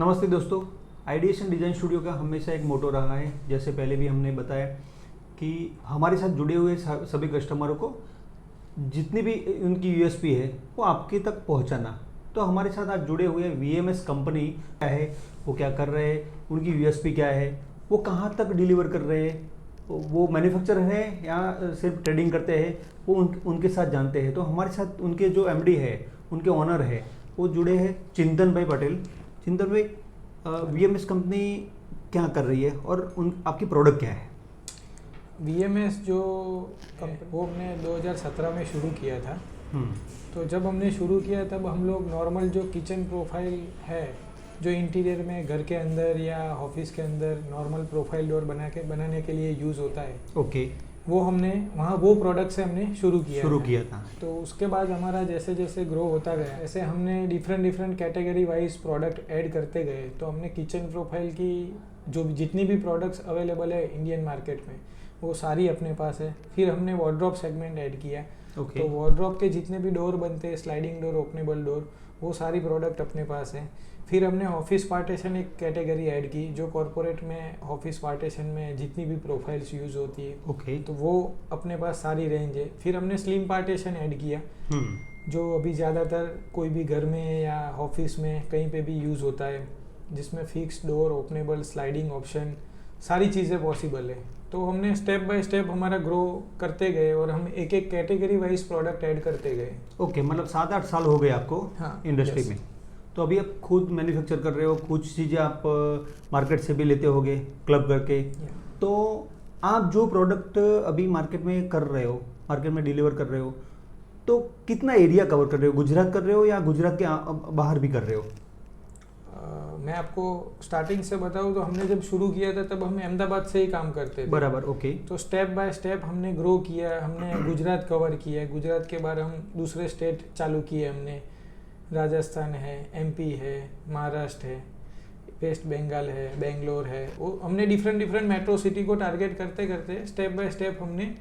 नमस्ते दोस्तों। Ideation design studio का हमेशा एक मोटो रहा है, जैसे पहले भी हमने बताया कि हमारे साथ जुड़े हुए सभी कस्टमरों को जितनी भी उनकी यूएसपी है वो आपके तक पहुंचाना। तो हमारे साथ आज जुड़े हुए वीएमएस कंपनी क्या है, वो क्या कर रहे हैं, उनकी यूएसपी क्या है, वो कहाँ तक डिलीवर कर रहे हैं, वो मैन्युफैक्चरर हैं या सिर्फ ट्रेडिंग करते हैं, वो उनके साथ जानते हैं। तो हमारे साथ उनके जो एमडी है, उनके ओनर है, वो जुड़े हैं चिंतन भाई पटेल। चिंतन भाई, वीएमएस कंपनी क्या कर रही है और आपकी प्रोडक्ट क्या है? वीएमएस जो वो हमने 2017 में शुरू किया था। तो जब हमने शुरू किया तब हम लोग नॉर्मल जो किचन प्रोफाइल है, जो इंटीरियर में घर के अंदर या ऑफिस के अंदर नॉर्मल प्रोफाइल डोर बनाने के लिए यूज़ होता है, ओके, वो हमने वहाँ वो प्रोडक्ट से हमने शुरू किया था। तो उसके बाद हमारा जैसे जैसे ग्रो होता गया, ऐसे हमने different category wise product add करते गए। तो हमने किचन प्रोफाइल की जो जितनी भी प्रोडक्ट्स अवेलेबल है इंडियन मार्केट में, वो सारी अपने पास है। फिर हमने वार्डरोब सेगमेंट ऐड किया। तो वार्डरोब के जितने भी डोर बनते हैं, स्लाइडिंग डोर, ओपनेबल डोर, वो सारी प्रोडक्ट अपने पास है। फिर हमने ऑफिस पार्टीशन एक कैटेगरी ऐड की, जो कॉरपोरेट में ऑफिस पार्टीशन में जितनी भी प्रोफाइल्स यूज़ होती है, तो वो अपने पास सारी रेंज है। फिर हमने स्लिम पार्टीशन ऐड किया, जो अभी ज़्यादातर कोई भी घर में या ऑफिस में कहीं पे भी यूज़ होता है, जिसमें fix door, openable, sliding option, सारी चीज़ें पॉसिबल है। तो हमने स्टेप बाय स्टेप हमारा ग्रो करते गए और हम एक एक कैटेगरी वाइज प्रोडक्ट ऐड करते गए। ओके, मतलब 7-8 साल हो गए आपको इंडस्ट्री में। तो अभी आप खुद मैन्युफैक्चर कर रहे हो, कुछ चीज़ें आप मार्केट से भी लेते होगे क्लब करके। तो आप जो प्रोडक्ट अभी मार्केट में कर रहे हो, मार्केट में डिलीवर कर रहे हो, तो कितना एरिया कवर कर रहे हो? गुजरात कर रहे हो या गुजरात के बाहर भी कर रहे हो? मैं आपको स्टार्टिंग से बताऊँ तो हमने जब शुरू किया था तब हम अहमदाबाद से ही काम करते थे। बराबर, ओके। तो स्टेप बाय स्टेप हमने ग्रो किया, हमने गुजरात कवर किया। गुजरात के बाद हम दूसरे स्टेट चालू किए हमने, राजस्थान है, एमपी है, महाराष्ट्र है, वेस्ट बंगाल है, बेंगलोर है। वो हमने डिफरेंट मेट्रो सिटी को टारगेट करते करते स्टेप बाय स्टेप हमने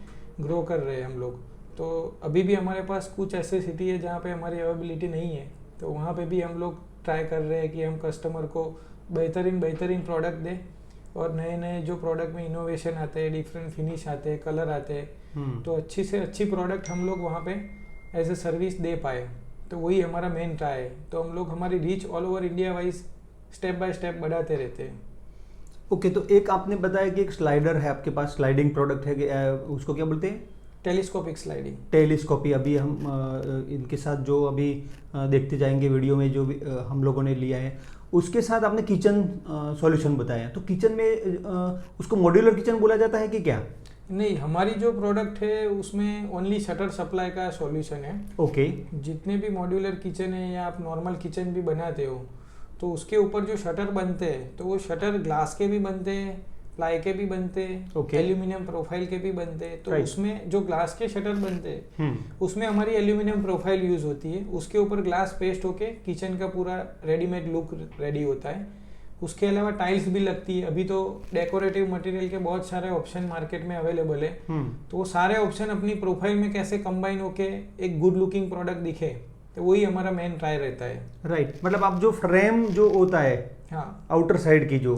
ग्रो कर रहे हैं हम लोग। तो अभी भी हमारे पास कुछ ऐसे सिटी है जहाँ पे हमारी अवेलेबिलिटी नहीं है, तो वहाँ पे भी हम लोग ट्राई कर रहे हैं कि हम कस्टमर को बेहतरीन प्रोडक्ट दें, और नए नए जो प्रोडक्ट में इनोवेशन आते हैं, डिफरेंट फिनिश आते हैं, कलर आते हैं, तो अच्छी से अच्छी प्रोडक्ट हम लोग वहाँ पे एज ए सर्विस दे पाए। तो वही हमारा मेन ट्राई है। तो हम लोग हमारी reach all over India wise step by step बढ़ाते रहते हैं। ओके, तो एक आपने बताया कि एक स्लाइडर है आपके पास, स्लाइडिंग प्रोडक्ट है, उसको क्या बोलते हैं? Telescopic sliding. टेलीस्कोपी। अभी हम इनके साथ जो अभी देखते जाएंगे वीडियो में, जो भी हम लोगों ने लिया है, उसके साथ आपने किचन सॉल्यूशन बताया। तो किचन में उसको मॉड्यूलर किचन बोला जाता है कि क्या? नहीं, हमारी जो प्रोडक्ट है उसमें ओनली शटर सप्लाई का सॉल्यूशन है। ओके। जितने भी मॉड्यूलर किचन है या आप नॉर्मल किचन भी बनाते हो, तो उसके ऊपर जो शटर बनते हैं, तो वो शटर ग्लास के भी बनते हैं, प्लाई के भी बनते हैं, एल्यूमिनियम प्रोफाइल के भी बनते हैं। तो उसमें जो ग्लास के शटर बनते हैं, उसमें हमारी एल्यूमिनियम प्रोफाइल यूज होती है। उसके ऊपर ग्लास पेस्ट होके किचन का पूरा रेडीमेड लुक रेडी होता है। उसके अलावा टाइल्स भी लगती है। अभी तो डेकोरेटिव मटेरियल के बहुत सारे ऑप्शन मार्केट में अवेलेबल है, तो वो सारे ऑप्शन अपनी प्रोफाइल में कैसे कंबाइन होके एक गुड लुकिंग प्रोडक्ट दिखे, तो वही हमारा मेन ट्राई रहता है। राइट, मतलब आप जो फ्रेम जो होता है, आउटर साइड की जो,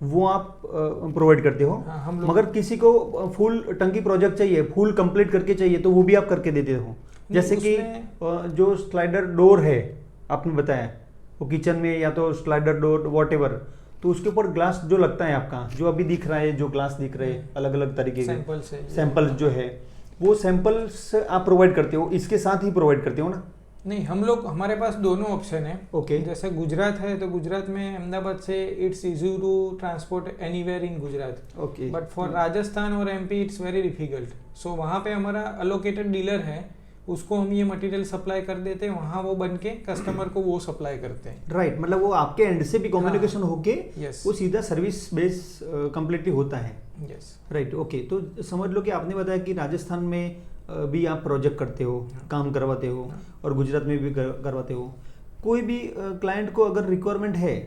वो आप प्रोवाइड करते हो। हम मगर किसी को फुल टंकी प्रोजेक्ट चाहिए, फुल कंप्लीट करके चाहिए, तो वो भी आप करके देते हो। जैसे कि जो स्लाइडर डोर है आपने बताया, वो किचन में या तो स्लाइडर डोर वॉटेवर, तो उसके ऊपर ग्लास जो लगता है आपका, जो अभी दिख रहा है, जो ग्लास दिख रहे हैं अलग अलग तरीके के सैंपल्स जो है, वो सैंपल्स आप प्रोवाइड करते हो, इसके साथ ही प्रोवाइड करते हो ना? नहीं, हम लोग, हमारे पास दोनों ऑप्शन है। ओके। जैसे गुजरात है, तो गुजरात में अहमदाबाद से it's easy to transport anywhere in Gujarat. Okay. But for Rajasthan और MP it's very difficult. So वहाँ पे हमारा अलोकेटेड डीलर है, उसको हम ये मटेरियल सप्लाई कर देते हैं, वहाँ वो बन के कस्टमर को वो सप्लाई करते हैं। राइट, मतलब वो आपके एंड से भी कम्युनिकेशन होके वो सीधा सर्विस बेस कंप्लीटली होता है। Yes, right, okay. तो समझ लो कि आपने बताया कि राजस्थान में भी आप प्रोजेक्ट करते हो, काम करवाते हो, और गुजरात में भी करवाते हो। कोई भी क्लाइंट को अगर रिक्वायरमेंट है,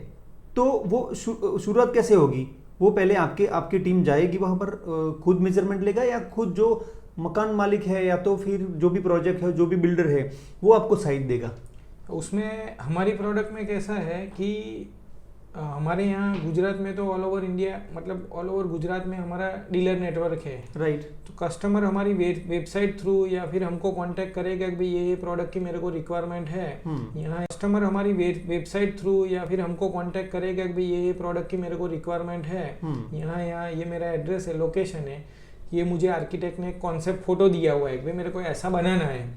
तो वो शुरुआत कैसे होगी? वो पहले आपकी टीम जाएगी वहाँ पर, खुद मेजरमेंट लेगा, या खुद जो मकान मालिक है या तो फिर जो भी प्रोजेक्ट है, जो भी बिल्डर है, वो आपको साइट देगा? उसमें हमारी प्रोडक्ट में कैसा है कि हमारे यहाँ गुजरात में तो ऑल ओवर इंडिया, मतलब ऑल ओवर गुजरात में हमारा डीलर नेटवर्क है। राइट। तो कस्टमर हमारी वेबसाइट थ्रू या फिर हमको कांटेक्ट करेगा कि भाई ये प्रोडक्ट की मेरे को रिक्वायरमेंट है। यहाँ कस्टमर हमारी वेबसाइट थ्रू या फिर हमको कांटेक्ट करेगा कि भाई ये प्रोडक्ट की मेरे को रिक्वायरमेंट है। यहाँ ये मेरा एड्रेस है, लोकेशन है, ये मुझे आर्किटेक्ट ने कॉन्सेप्ट फोटो दिया हुआ है कि भाई मेरे को ऐसा बनाना है।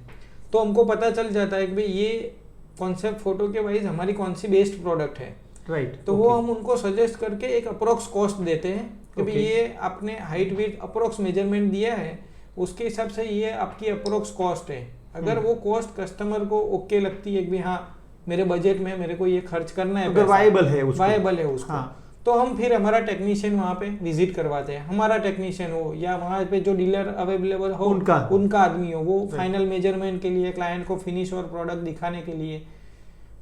तो हमको पता चल जाता है कि भाई ये कॉन्सेप्ट फोटो के वाइज हमारी कौन सी बेस्ट प्रोडक्ट है। राइट। तो वो हम उनको सजेस्ट करके एक अप्रोक्स कॉस्ट देते हैं कि भाई ये आपने हाइट विड्थ अप्रोक्स मेजरमेंट दिया है, उसके हिसाब से ये आपकी अप्रोक्स कॉस्ट है। अगर वो कॉस्ट कस्टमर को ओके लगती है कि भाई हाँ मेरे बजट में मेरे को ये खर्च करना है, अगर वायबल है उसको तो हम फिर हमारा टेक्नीशियन वहाँ पे विजिट करवाते हैं। हमारा टेक्नीशियन हो या वहाँ पे जो डीलर अवेलेबल हो उनका आदमी हो, वो फाइनल मेजरमेंट के लिए, क्लाइंट को फिनिश और प्रोडक्ट दिखाने के लिए,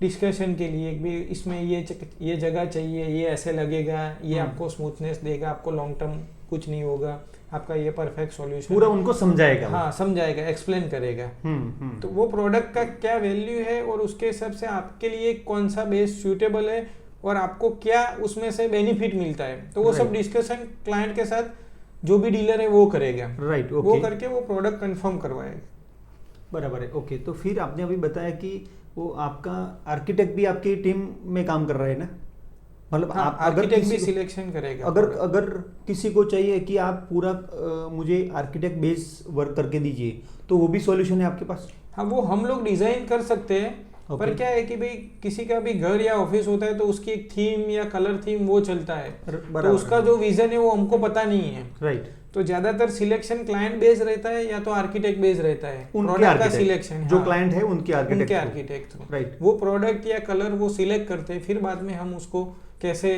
डिस्कशन के लिए भी इसमें ये जगह चाहिए, ये ऐसे लगेगा, ये आपको स्मूथनेस देगा, आपको लॉन्ग टर्म कुछ नहीं होगा, आपका ये परफेक्ट सॉल्यूशन पूरा उनको समझाएगा। हाँ, समझाएगा, एक्सप्लेन करेगा। तो वो प्रोडक्ट का क्या वैल्यू है और उसके हिसाब से आपके लिए कौन सा बेस सूटेबल है और आपको क्या उसमें से बेनिफिट मिलता है, तो वो सब डिस्कशन क्लाइंट के साथ जो भी डीलर है वो करेगा। राइट। वो करके वो प्रोडक्ट कंफर्म करवाएगा। बराबर है। ओके, तो फिर आपने अभी बताया कि वो आपका आर्किटेक्ट भी आपकी टीम में काम कर रहा है ना, मतलब हाँ, आप आर्किटेक्ट भी सिलेक्शन करेगा। अगर किसी को चाहिए कि आप पूरा मुझे आर्किटेक्ट बेस वर्क करके दीजिए, तो वो भी सॉल्यूशन है आपके पास? हाँ, वो हम लोग डिजाइन कर सकते हैं। पर क्या है कि भाई किसी का भी घर या ऑफिस होता है तो उसकी एक थीम या कलर थीम वो चलता है, तो उसका जो विजन है वो हमको पता नहीं है। राइट। तो ज्यादातर सिलेक्शन क्लाइंट बेस्ड रहता है या तो आर्किटेक्ट बेस्ड रहता है। प्रोडक्ट का सिलेक्शन जो क्लाइंट है उनके आर्किटेक्ट थ्रू, राइट, वो प्रोडक्ट या कलर वो सिलेक्ट करते हैं, फिर बाद में हम उसको कैसे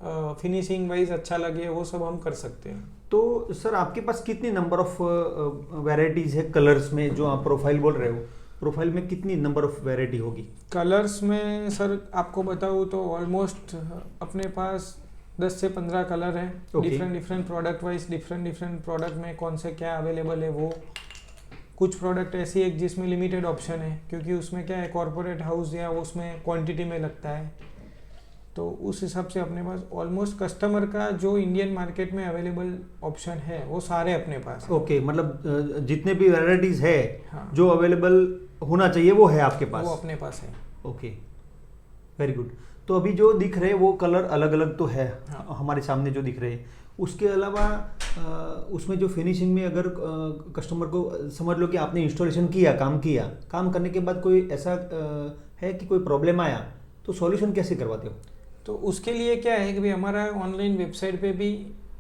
फिनिशिंग वाइज अच्छा लगे वो सब हम कर सकते हैं। तो सर आपके पास कितनी नंबर ऑफ वैरायटीज है कलर्स में, जो आप प्रोफाइल बोल रहे हो, प्रोफाइल में कितनी नंबर ऑफ वैरायटी होगी? कलर्स में सर आपको बताऊँ तो ऑलमोस्ट अपने पास 10 से 15 कलर हैं। Different product wise different product में कौन से क्या अवेलेबल है वो। कुछ प्रोडक्ट ऐसी है जिसमें लिमिटेड ऑप्शन है, क्योंकि उसमें क्या है कॉर्पोरेट हाउस या उसमें क्वांटिटी में लगता है, तो उस हिसाब से अपने पास ऑलमोस्ट कस्टमर का जो इंडियन मार्केट में अवेलेबल ऑप्शन है वो सारे अपने पास। ओके, मतलब जितने भी वैरायटीज है, हाँ, जो अवेलेबल होना चाहिए वो है आपके पास, वो अपने पास है। Okay, very good. तो अभी जो दिख रहे वो कलर अलग अलग तो है, हाँ, हमारे सामने जो दिख रहे, उसके अलावा उसमें जो फिनिशिंग में अगर कस्टमर को समझ लो कि आपने इंस्टॉलेशन किया, काम करने के बाद कोई ऐसा है कि कोई प्रॉब्लम आया, तो सॉल्यूशन कैसे करवाते हो? तो उसके लिए क्या है कि भाई हमारा ऑनलाइन वेबसाइट पे भी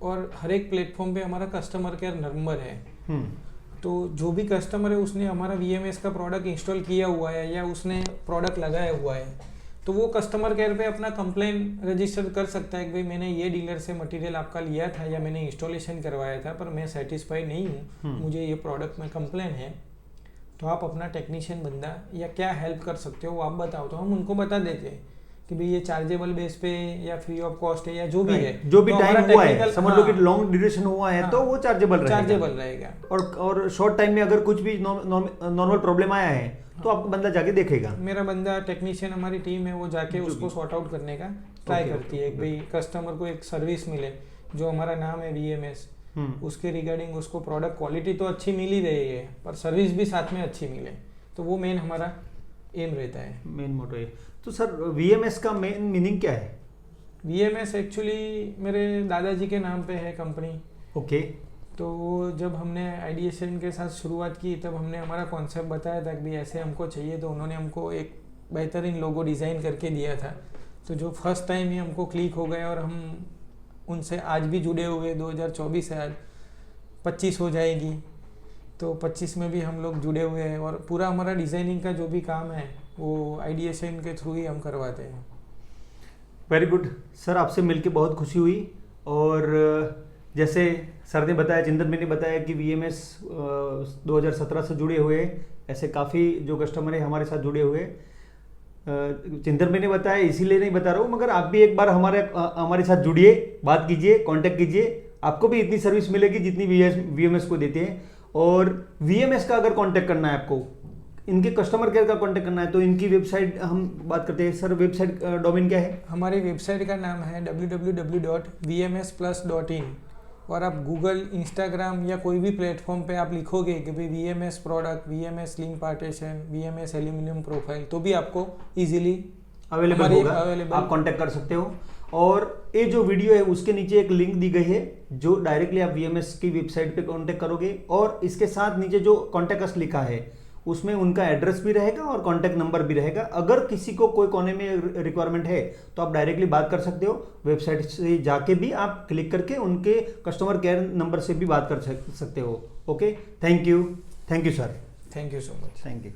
और हर एक प्लेटफॉर्म पे हमारा कस्टमर केयर नंबर है। तो जो भी कस्टमर है उसने हमारा VMS का प्रोडक्ट इंस्टॉल किया हुआ है या उसने प्रोडक्ट लगाया हुआ है, तो वो कस्टमर केयर पे अपना कंप्लेन रजिस्टर कर सकता है कि भाई मैंने ये डीलर से मटेरियल आपका लिया था या मैंने इंस्टॉलेशन करवाया था पर मैं सेटिस्फाई नहीं हूँ, मुझे ये प्रोडक्ट में कंप्लेन है, तो आप अपना टेक्नीशियन बंदा या क्या हेल्प कर सकते हो वो आप बताओ। तो हम उनको बता देते हैं कि भाई ये चार्जेबल बेस पे या फ्री ऑफ कॉस्ट है या जो भी है, जो भी तो टाइम हुआ है, समझ लो कि लॉन्ग ड्यूरेशन हुआ है, तो वो चार्जेबल रहेगा। और शॉर्ट टाइम में अगर कुछ भी नॉर्मल प्रॉब्लम आया है तो आपको बंदा जाके देखेगा। मेरा बंदा टेक्नीशियन, हमारी टीम है, वो जाके उसको सॉर्ट आउट करने का ट्राई करती है कि भाई कस्टमर को एक सर्विस मिले, जो हमारा नाम है VMS, उसके रिगार्डिंग उसको प्रोडक्ट क्वालिटी तो अच्छी मिल ही रही है पर सर्विस भी साथ में अच्छी मिले, तो वो मेन हमारा एम रहता है, मेन मोटो है। तो सर VMS का मेन मीनिंग क्या है? VMS एक्चुअली मेरे दादाजी के नाम पे है कंपनी। ओके। तो जब हमने आइडिएशन के साथ शुरुआत की तब हमने हमारा कॉन्सेप्ट बताया था कि भाई ऐसे हमको चाहिए, तो उन्होंने हमको एक बेहतरीन लोगो डिज़ाइन करके दिया था, तो जो फर्स्ट टाइम ही हमको क्लिक हो गया और हम उनसे आज भी जुड़े हुए। 2024 है, आज 25 हो जाएगी, तो 25 में भी हम लोग जुड़े हुए हैं और पूरा हमारा डिज़ाइनिंग का जो भी काम है वो आइडिएशन के थ्रू ही हम करवाते हैं। वेरी गुड सर, आपसे मिलके बहुत खुशी हुई। और जैसे सर ने बताया, चिंतन भी ने बताया कि VMS 2017 से जुड़े हुए, ऐसे काफ़ी जो कस्टमर है हमारे साथ जुड़े हुए। चिंतन भी ने बताया, इसीलिए नहीं बता रहा हूँ, मगर आप भी एक बार हमारे साथ जुड़िए, बात कीजिए, कांटेक्ट कीजिए, आपको भी इतनी सर्विस मिलेगी जितनी VMS को देते हैं। और VMS का अगर कांटेक्ट करना है आपको, इनके कस्टमर केयर का कांटेक्ट करना है तो इनकी वेबसाइट हम बात करते हैं। सर वेबसाइट डोमेन क्या है? हमारी वेबसाइट का नाम है www.vmsplus.in और आप गूगल, इंस्टाग्राम या कोई भी प्लेटफॉर्म पे आप लिखोगे कि भाई VMS product, VMS link partition, VMS aluminium profile, तो भी आपको इजीली अवेलेबल होगा, आप कांटेक्ट कर सकते हो। और ये जो वीडियो है उसके नीचे एक लिंक दी गई है जो डायरेक्टली आप VMS की वेबसाइट पे कांटेक्ट करोगे, और इसके साथ नीचे जो कांटेक्ट अस लिखा है उसमें उनका एड्रेस भी रहेगा और कांटेक्ट नंबर भी रहेगा। अगर किसी को कोई कोने में रिक्वायरमेंट है तो आप डायरेक्टली बात कर सकते हो, वेबसाइट से जाके भी आप क्लिक करके उनके कस्टमर केयर नंबर से भी बात कर सकते हो। Okay, thank you sir. Thank you so much. Thank you.